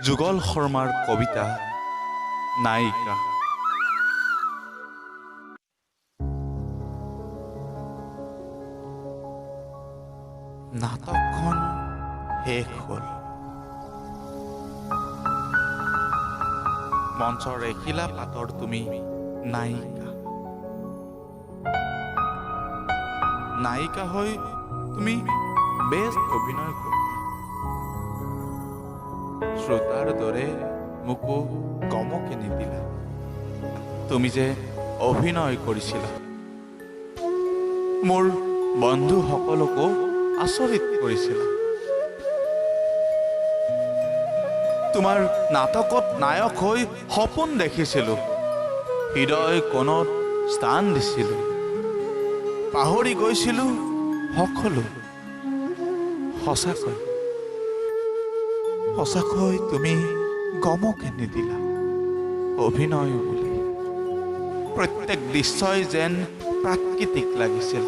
যুগল শৰ্মাৰ কবিতা নায়িকা। নাটকখন শেষ হ'ল। মঞ্চৰ এখিলা পাতৰ তুমি নায়িকা। নায়িকা হৈ তুমি বেষ্ট অভিনয় কৰিলা। শ্ৰোতাৰ দৰে মোকো গমকে নিদিলা। তুমি যে অভিনয় কৰিছিলা, মোৰ বন্ধুসকলকো আচৰিত কৰিছিলা। তোমাৰ নাটকত নায়ক হৈ সপোন দেখিছিলোঁ, হৃদয় কোণত স্থান দিছিলোঁ। পাহৰি গৈছিলোঁ সকলো। সঁচাকৈ তুমি গমকে নিদিলা অভিনয় বুলি। প্ৰত্যেক দৃশ্যই যেন প্ৰাকৃতিক লাগিছিল,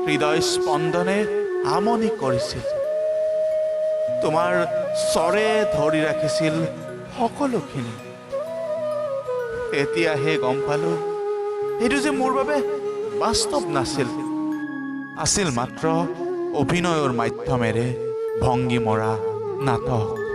হৃদয় স্পন্দনে আমনি কৰিছিল। তোমাৰ স্বৰে ধৰি ৰাখিছিল সকলোখিনি। এতিয়াহে গম পালো সেইটো যে মোৰ বাবে বাস্তৱ নাছিল, আছিল মাত্ৰ অভিনয়ৰ মাধ্যমেৰে ভংগী মৰা নাটক।